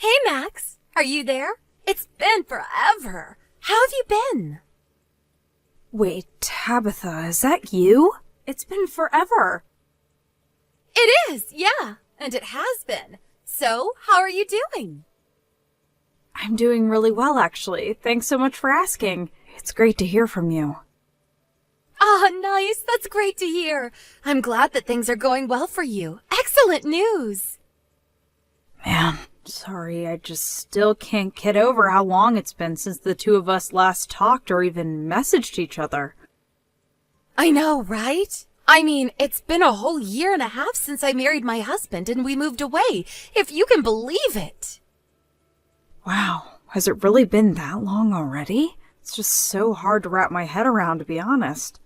Hey, Max. Are you there? It's been forever. How have you been? Wait, Tabitha, is that you? It's been forever. It is, yeah. And it has been. So, how are you doing? I'm doing really well, actually. Thanks so much for asking. It's great to hear from you. Ah, nice. That's great to hear. I'm glad that things are going well for you. Excellent news. Man, sorry, I just still can't get over how long it's been since the two of us last talked or even messaged each other. I know, right? I mean, it's been a whole year and a half since I married my husband and we moved away, if you can believe it. Wow, has it really been that long already? It's just so hard to wrap my head around, to be honest.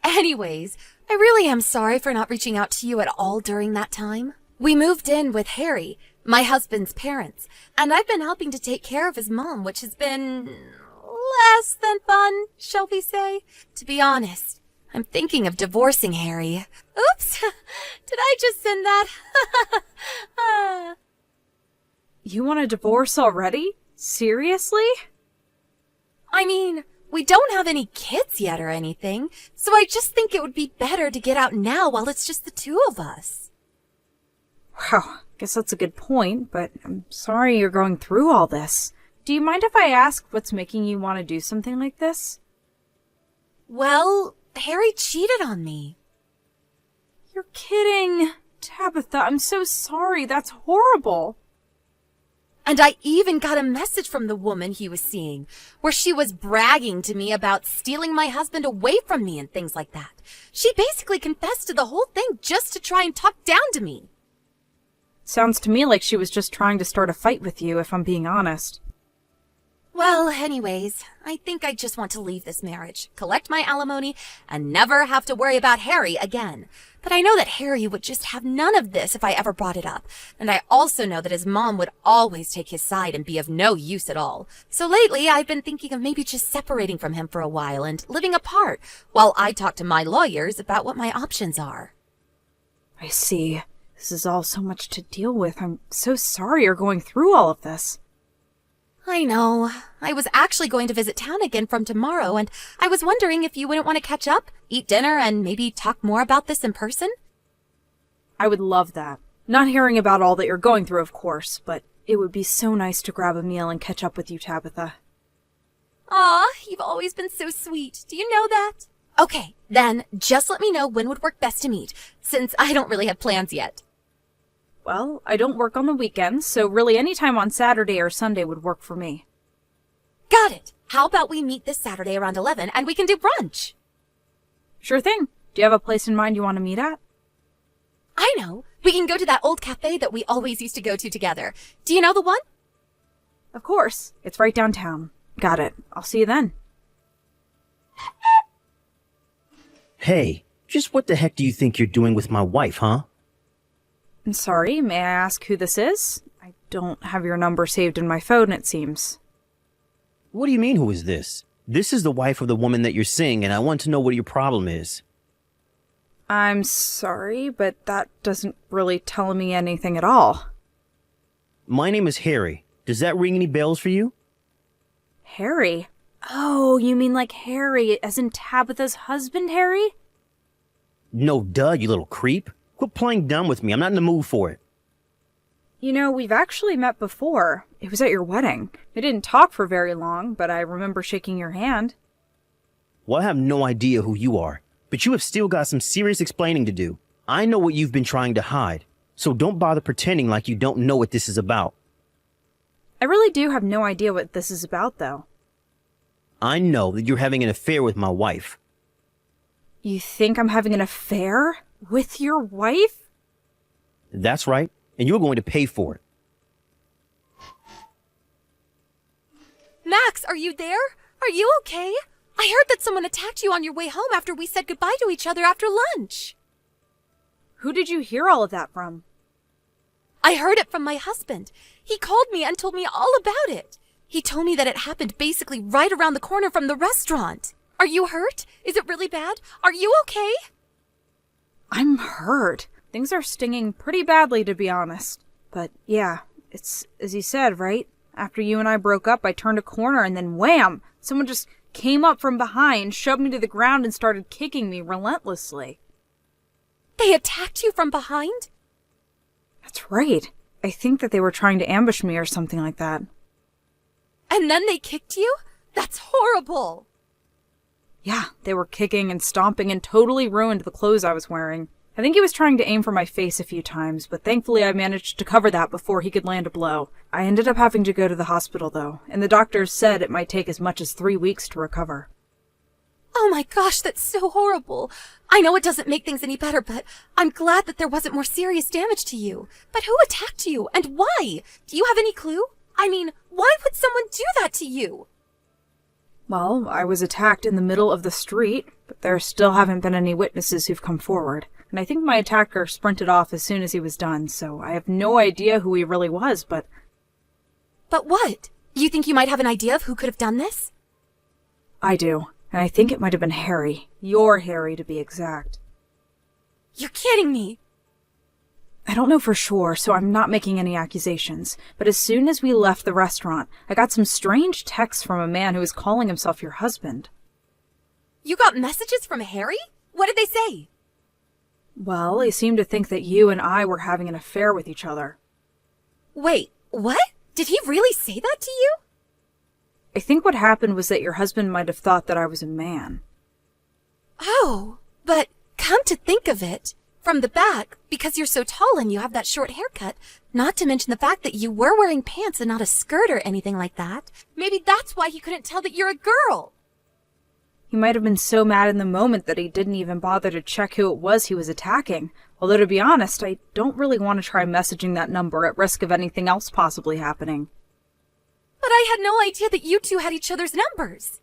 Anyways, I really am sorry for not reaching out to you at all during that time. We moved in with Harry, my husband's parents, and I've been helping to take care of his mom, which has been less than fun, shall we say? To be honest, I'm thinking of divorcing Harry. Oops, did I just send that? You want a divorce already? Seriously? I mean, we don't have any kids yet or anything, so I just think it would be better to get out now while it's just the two of us. Wow, guess that's a good point, but I'm sorry you're going through all this. Do you mind if I ask what's making you want to do something like this? Well, Harry cheated on me. You're kidding. Tabitha, I'm so sorry. That's horrible. And I even got a message from the woman he was seeing, where she was bragging to me about stealing my husband away from me and things like that. She basically confessed to the whole thing just to try and talk down to me. Sounds to me like she was just trying to start a fight with you, if I'm being honest. Well, anyways, I think I just want to leave this marriage, collect my alimony, and never have to worry about Harry again. But I know that Harry would just have none of this if I ever brought it up. And I also know that his mom would always take his side and be of no use at all. So lately, I've been thinking of maybe just separating from him for a while and living apart, while I talk to my lawyers about what my options are. I see. This is all so much to deal with. I'm so sorry you're going through all of this. I know. I was actually going to visit town again from tomorrow, and I was wondering if you wouldn't want to catch up, eat dinner, and maybe talk more about this in person? I would love that. Not hearing about all that you're going through, of course, but it would be so nice to grab a meal and catch up with you, Tabitha. Aw, you've always been so sweet. Do you know that? Okay, then just let me know when would work best to meet, since I don't really have plans yet. Well, I don't work on the weekends, so really any time on Saturday or Sunday would work for me. Got it. How about we meet this Saturday around 11 and we can do brunch? Sure thing. Do you have a place in mind you want to meet at? I know. We can go to that old cafe that we always used to go to together. Do you know the one? Of course. It's right downtown. Got it. I'll see you then. Hey, just what the heck do you think you're doing with my wife, huh? I'm sorry, may I ask who this is? I don't have your number saved in my phone, it seems. What do you mean, who is this? This is the wife of the woman that you're seeing, and I want to know what your problem is. I'm sorry, but that doesn't really tell me anything at all. My name is Harry. Does that ring any bells for you? Harry? Oh, you mean like Harry, as in Tabitha's husband, Harry? No, duh, you little creep. Quit playing dumb with me. I'm not in the mood for it. You know, we've actually met before. It was at your wedding. We didn't talk for very long, but I remember shaking your hand. Well, I have no idea who you are, but you have still got some serious explaining to do. I know what you've been trying to hide, so don't bother pretending like you don't know what this is about. I really do have no idea what this is about, though. I know that you're having an affair with my wife. You think I'm having an affair? With your wife? That's right, and you're going to pay for it. Max, are you there? Are you okay? I heard that someone attacked you on your way home after we said goodbye to each other after lunch. Who did you hear all of that from? I heard it from my husband. He called me and told me all about it. He told me that it happened basically right around the corner from the restaurant. Are you hurt? Is it really bad? Are you okay? I'm hurt. Things are stinging pretty badly, to be honest. But yeah, It's as you said, right? After you and I broke up, I turned a corner and then wham! Someone just came up from behind, shoved me to the ground, and started kicking me relentlessly. They attacked you from behind? That's right. I think that they were trying to ambush me or something like that. And then they kicked you? That's horrible! Yeah, they were kicking and stomping and totally ruined the clothes I was wearing. I think he was trying to aim for my face a few times, but thankfully I managed to cover that before he could land a blow. I ended up having to go to the hospital, though, and the doctors said it might take as much as 3 weeks to recover. Oh my gosh, that's so horrible. I know it doesn't make things any better, but I'm glad that there wasn't more serious damage to you. But who attacked you, and why? Do you have any clue? I mean, why would someone do that to you? Well, I was attacked in the middle of the street, but there still haven't been any witnesses who've come forward. And I think my attacker sprinted off as soon as he was done, so I have no idea who he really was, but... But what? You think you might have an idea of who could have done this? I do, and I think it might have been Harry. Your Harry, to be exact. You're kidding me! I don't know for sure, so I'm not making any accusations, but as soon as we left the restaurant, I got some strange texts from a man who was calling himself your husband. You got messages from Harry? What did they say? Well, he seemed to think that you and I were having an affair with each other. Wait, what? Did he really say that to you? I think what happened was that your husband might have thought that I was a man. Oh, but come to think of it, from the back, because you're so tall and you have that short haircut, not to mention the fact that you were wearing pants and not a skirt or anything like that, maybe that's why he couldn't tell that you're a girl. He might have been so mad in the moment that he didn't even bother to check who it was he was attacking. Although, to be honest, I don't really want to try messaging that number at risk of anything else possibly happening. But I had no idea that you two had each other's numbers.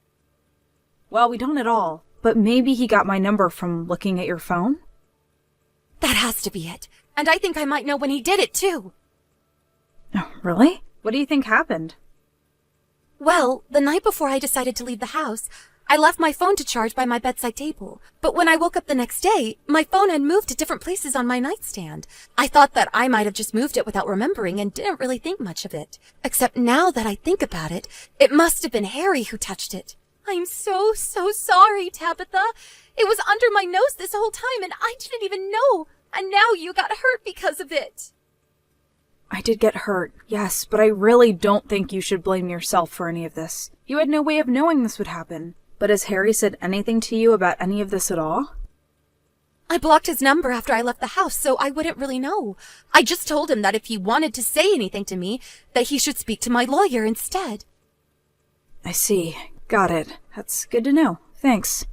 Well, we don't at all. But maybe he got my number from looking at your phone? That has to be it. And I think I might know when he did it, too. Oh, really? What do you think happened? Well, the night before I decided to leave the house, I left my phone to charge by my bedside table. But when I woke up the next day, my phone had moved to different places on my nightstand. I thought that I might have just moved it without remembering and didn't really think much of it. Except now that I think about it, it must have been Harry who touched it. I'm so sorry, Tabitha. It was under my nose this whole time and I didn't even know. And now you got hurt because of it. I did get hurt, yes, but I really don't think you should blame yourself for any of this. You had no way of knowing this would happen. But has Harry said anything to you about any of this at all? I blocked his number after I left the house, so I wouldn't really know. I just told him that if he wanted to say anything to me, that he should speak to my lawyer instead. I see. Got it. That's good to know. Thanks.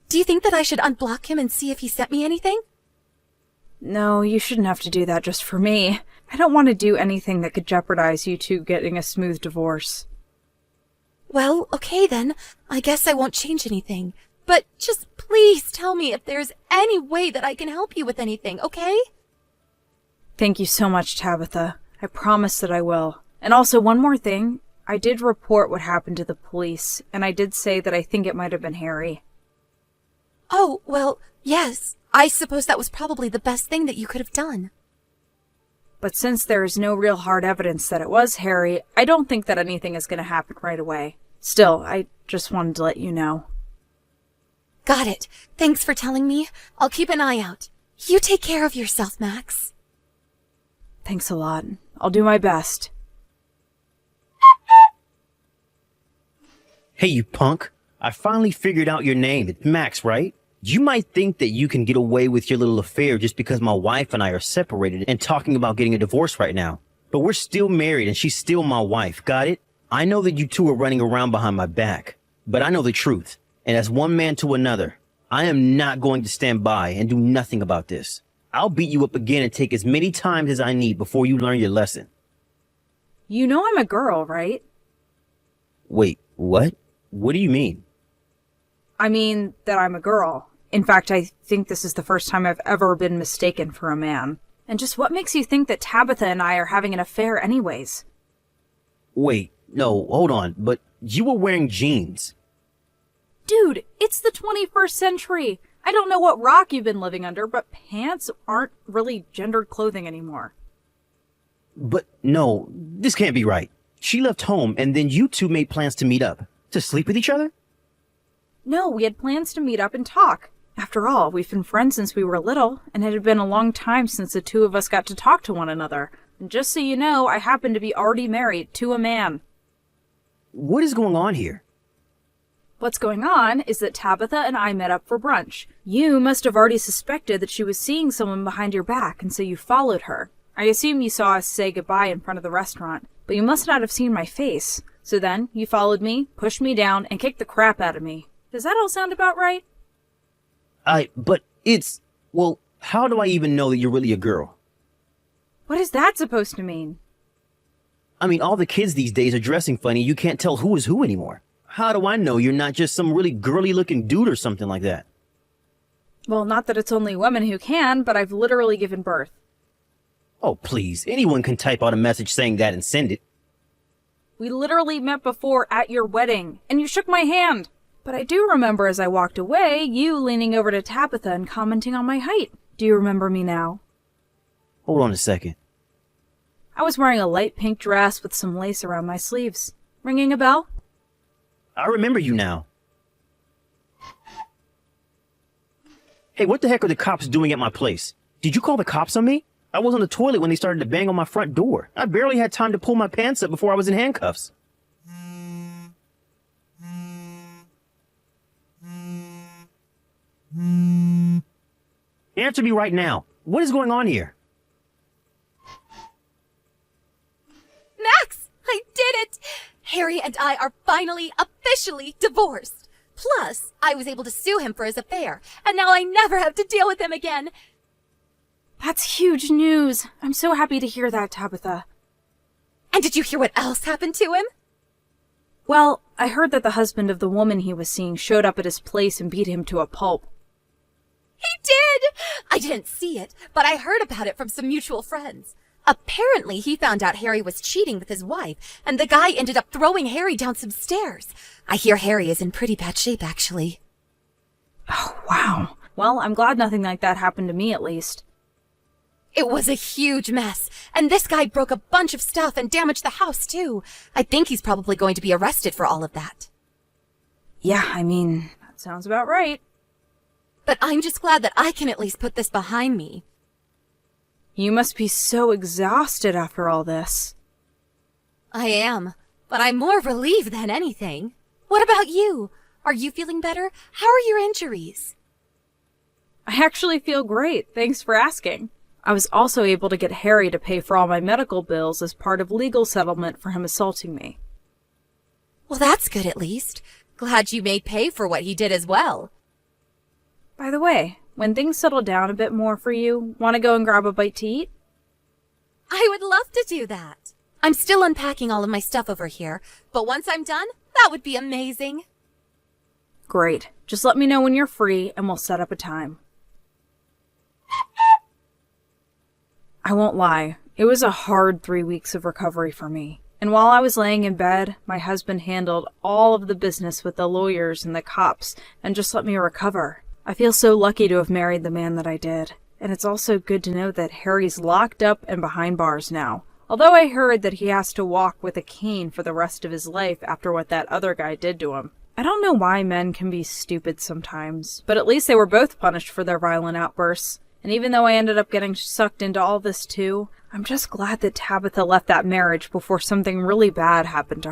Do you think that I should unblock him and see if he sent me anything? No, you shouldn't have to do that just for me. I don't want to do anything that could jeopardize you two getting a smooth divorce. Well, okay then. I guess I won't change anything. But just please tell me if there's any way that I can help you with anything, okay? Thank you so much, Tabitha. I promise that I will. And also, one more thing. I did report what happened to the police, and I did say that I think it might have been Harry. Oh, well, yes. I suppose that was probably the best thing that you could have done. But since there is no real hard evidence that it was Harry, I don't think that anything is going to happen right away. Still, I just wanted to let you know. Got it. Thanks for telling me. I'll keep an eye out. You take care of yourself, Max. Thanks a lot. I'll do my best. Hey, you punk. I finally figured out your name. It's Max, right? You might think that you can get away with your little affair just because my wife and I are separated and talking about getting a divorce right now. But we're still married and she's still my wife, got it? I know that you two are running around behind my back, but I know the truth. And as one man to another, I am not going to stand by and do nothing about this. I'll beat you up again and take as many times as I need before you learn your lesson. You know I'm a girl, right? Wait, what? What do you mean? I mean that I'm a girl. In fact, I think this is the first time I've ever been mistaken for a man. And just what makes you think that Tabitha and I are having an affair anyways? Wait, no, hold on, but you were wearing jeans. Dude, it's the 21st century. I don't know what rock you've been living under, but pants aren't really gendered clothing anymore. But No, this can't be right. She left home and then you two made plans to meet up. To sleep with each other? No, we had plans to meet up and talk. After all, we've been friends since we were little, and it had been a long time since the two of us got to talk to one another. And just so you know, I happen to be already married to a man. What is going on here? What's going on is that Tabitha and I met up for brunch. You must have already suspected that she was seeing someone behind your back, and so you followed her. I assume you saw us say goodbye in front of the restaurant, but you must not have seen my face. So then, you followed me, pushed me down, and kicked the crap out of me. Does that all sound about right? Well, how do I even know that you're really a girl? What is that supposed to mean? I mean, all the kids these days are dressing funny. You can't tell who is who anymore. How do I know you're not just some really girly-looking dude or something like that? Well, not that it's only women who can, but I've literally given birth. Oh, please. Anyone can type out a message saying that and send it. We literally met before at your wedding, and you shook my hand. But I do remember as I walked away, you leaning over to Tabitha and commenting on my height. Do you remember me now? Hold on a second. I was wearing a light pink dress with some lace around my sleeves. Ringing a bell? I remember you now. Hey, what the heck are the cops doing at my place? Did you call the cops on me? I was on the toilet when they started to bang on my front door. I barely had time to pull my pants up before I was in handcuffs. Answer me right now. What is going on here? Max, I did it! Harry and I are finally, officially divorced. Plus, I was able to sue him for his affair, and now I never have to deal with him again. That's huge news. I'm so happy to hear that, Tabitha. And did you hear what else happened to him? Well, I heard that the husband of the woman he was seeing showed up at his place and beat him to a pulp. He did! I didn't see it, but I heard about it from some mutual friends. Apparently, he found out Harry was cheating with his wife, and the guy ended up throwing Harry down some stairs. I hear Harry is in pretty bad shape, actually. Oh, wow. Well, I'm glad nothing like that happened to me, at least. It was a huge mess, and this guy broke a bunch of stuff and damaged the house, too. I think he's probably going to be arrested for all of that. Yeah, I mean, that sounds about right. But I'm just glad that I can at least put this behind me. You must be so exhausted after all this. I am, but I'm more relieved than anything. What about you? Are you feeling better? How are your injuries? I actually feel great, thanks for asking. I was also able to get Harry to pay for all my medical bills as part of legal settlement for him assaulting me. Well, that's good at least. Glad you made pay for what he did as well. By the way, when things settle down a bit more for you, want to go and grab a bite to eat? I would love to do that. I'm still unpacking all of my stuff over here, but once I'm done, that would be amazing. Great. Just let me know when you're free and we'll set up a time. I won't lie, it was a hard 3 weeks of recovery for me. And while I was laying in bed, my husband handled all of the business with the lawyers and the cops and just let me recover. I feel so lucky to have married the man that I did. And it's also good to know that Harry's locked up and behind bars now. Although I heard that he has to walk with a cane for the rest of his life after what that other guy did to him. I don't know why men can be stupid sometimes, but at least they were both punished for their violent outbursts. And even though I ended up getting sucked into all this too, I'm just glad that Tabitha left that marriage before something really bad happened to her.